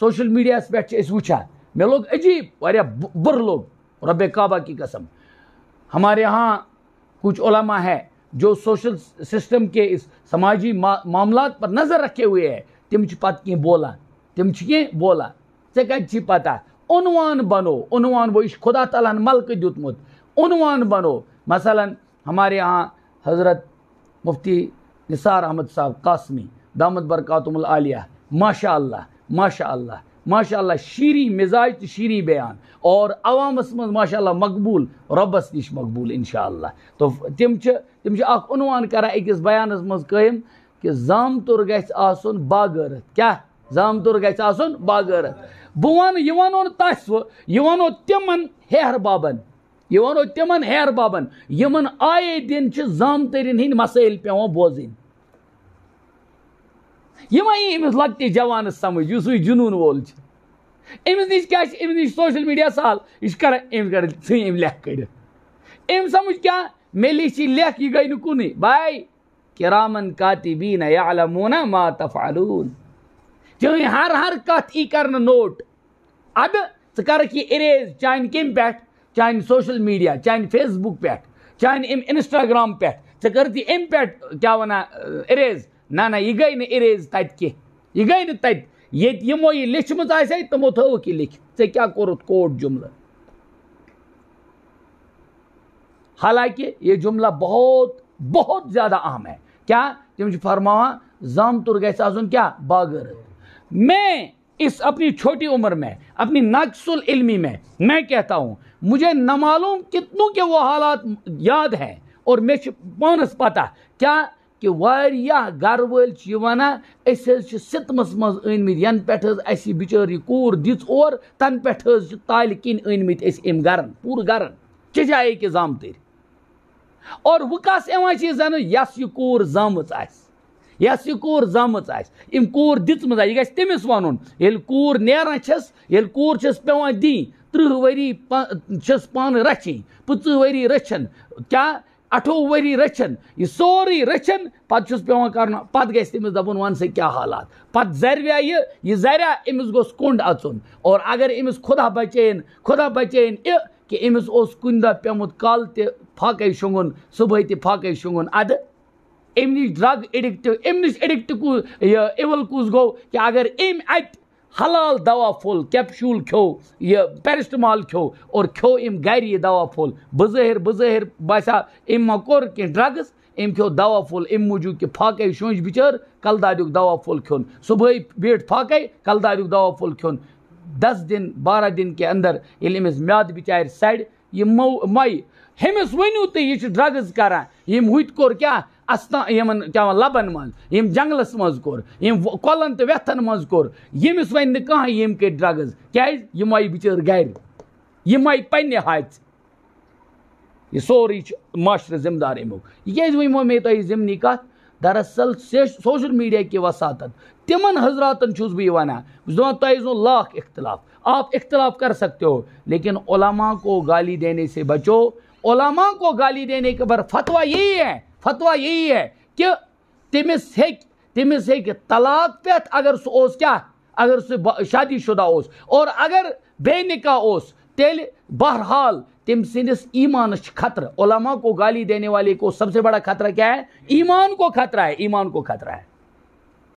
Social media پہ وچان میں لوگ عجیب واریاہ بر لوگ رب کعبہ کی قسم. ہمارے ہاں کچھ علماء ہے جو سوشل سسٹم کے اس سماجی معاملات پر نظر رکھے ہوئے ہیں. تم پتہ کی بولان ژے کتہ پتہ عنوان بنو عنوان وہ یہ خدا تعالیٰ ملکہ دیتمت عنوان بنو. مثلا ہمارے یہاں حضرت مفتی نثار احمد صاحب قاسمی دامت برکاتہم العالیہ ماشاء اللہ شیریں مزاج تو شیریں بیان اور عوامس من ماشاء اللہ مقبول ربس نش مقبول انشاءاللہ. تو تم اخ عنوان کران اکس بیانس مز قائم کہ زامتر گژھِ آسُن باغٲرت. کیا زامتر گژھِ آسُن باغٲرت. بہٕ ونو نہٕ تس یہ ونو تمن ہیر بابن یمن آیے دن چھ زامترین ہند مسائل پیوان بوزن. یہ ما امس لکٹس جوانس سمجھ اس جنون وول امس نش کیا امس نش سوشل میڈیا سہل یہ کر ثم لکھ کڑ ام سمجھ کیا مے لچھی لکھ یہ گئی نا کن بائی کرامن کاتبین یعلمون ما تفعلون. چٲنۍ ہر کت ای کرنا نوٹ. اد ژٕ کرکھ یہ اریز چانہ کم پہ چانہ سوشل میڈیا چانہ فیس بک پہ چانہ انسٹاگرام پہ ژٕ کر تی ام پہ کیا ونان اریز. نہ یہ گئی نا اریز تت کی یہ گئی نا تت یت یمو یہ لیچھمت آسے تمو تھوک یہ لکھ ژے کیا کوٚرُتھ کوٹ جملہ. حالانکہ یہ جملہ بہت زیادہ اہم ہے. کیا تم فرماوان زامتر گژھِ آسُن کیا باغٲرت. میں اس اپنی چھوٹی عمر میں اپنی نقص العلمی میں کہتا ہوں مجھے نہ معلوم کتنوں کے وہ حالات یاد ہیں اور میں پانس پتہ کیا کہ واریاہ گھر ول ونان اس ستمس مز أنمت ین پہ اسی بچاری کور دِژ اور تن پہ تالہِ کن أنمت ام گرن پور گرن چجائے کہ زامتر. اور وہ کس یوان زن یس یہ کور زامٕژ آسہِ یس یہ کور زامٕژ آسہِ ام کور دِژمٕژ آسہِ یہ گژھِ تٔمِس وَنُن ییٚلہِ کوٗر نیران چھس ییٚلہِ کوٗر چھس پیوان دِنۍ 30 ؤری چھس پانہٕ رچھِنۍ 50 ؤری رچھن کیا 28 ؤری رچھن یہ سورُے رچھن پتہٕ چھُس پیوان کرُن پتہٕ گژھِ تٔمِس دپُن وَن سا کیٛاہ حالات پتہٕ زرِویا یہ زریا أمِس گوٚژھ کوٚنٛڈ اژُن. اور اگر أمِس خدا بچٲیِن کہ أمِس اوس کُنہِ دۄہ پیومُت کالہٕ تہِ پھاکَے شۄنٛگُن صُبحٲے تہِ پھاکَے شۄنٛگُن اَدٕ أمۍ نِش ڈرٛگ ایڈِکٹ أمۍ نِش ایڈِکٹ یہ اِوَل کُس گوٚو کہ اگر أمۍ اَتہِ حلال دوا پھوٚل کیپشوٗل کھیوٚو یہ پیرسٹمال کھیوٚو اور کھیوٚو أمۍ گرِ یہ دوا پھوٚل بظٲہِر باسیٛو أمۍ ما کوٚر کینٛہہ ڈرٛگٕز أمۍ کھیوٚو دوا پھوٚل اَمہِ موٗجوٗب کہ پھاکَے شۄنٛج بِچٲر کَلہٕ دادیُک دوا پھوٚل کھیوٚن صُبحٲے بیٖٹھ پھاکَے کَلہٕ دادیُک دوا پھوٚل کھیوٚن 10 دن 12 دن کے اندر ییٚلہِ أمِس میادٕ بِچارِ سڑِ یہ مۄیہِ ہیٚمِس ؤنِو تُہۍ یہِ چھُ ڈرٛگٕز کران یِم ہُتہِ کوٚر کیٛاہ یمن کیا لبن من یم جنگلس مز کور یم کۄلن تہٕ ویتھن مز کور ییٚمِس وَنہِ نہٕ کانٛہہ یم کٔرۍ ڈرٛگٕز کیٛازِ یِم آیہِ بِچٲرۍ گرِ یِم آیہِ پننہِ حادثہِ یہ سورُے چھُ معاشرٕ ذمہٕ دار امیُک. یہِ کیٛازِ ؤنۍمو مےٚ تۄہہِ ضمنی کتھ دراصل سوشل میڈیا کی وساطت تمن حضراتن چھُس بہٕ یہِ ونان بہٕ چھُس دپان تۄہہِ ٲسۍزیو لاکھ اختلاف آپ اختلاف کر سکتے ہو لیکن علماء کو گالی دینے سے بچو. علماء کو گالی دینے کے بعد فتویٰ یہی ہے کہ تمس ہیٚکہِ طلاق پٮ۪تھ اگر سُہ اوس کیا اگر سُہ شادی شدہ اوس اور اگر بے نکاح اوس تیٚلہِ بہرحال تم سندس ایمانس خطرہ. علماء کو گالی دینے والے کو سب سے بڑا خطرہ کیا ہے؟ ایمان کو خطرہ ہے.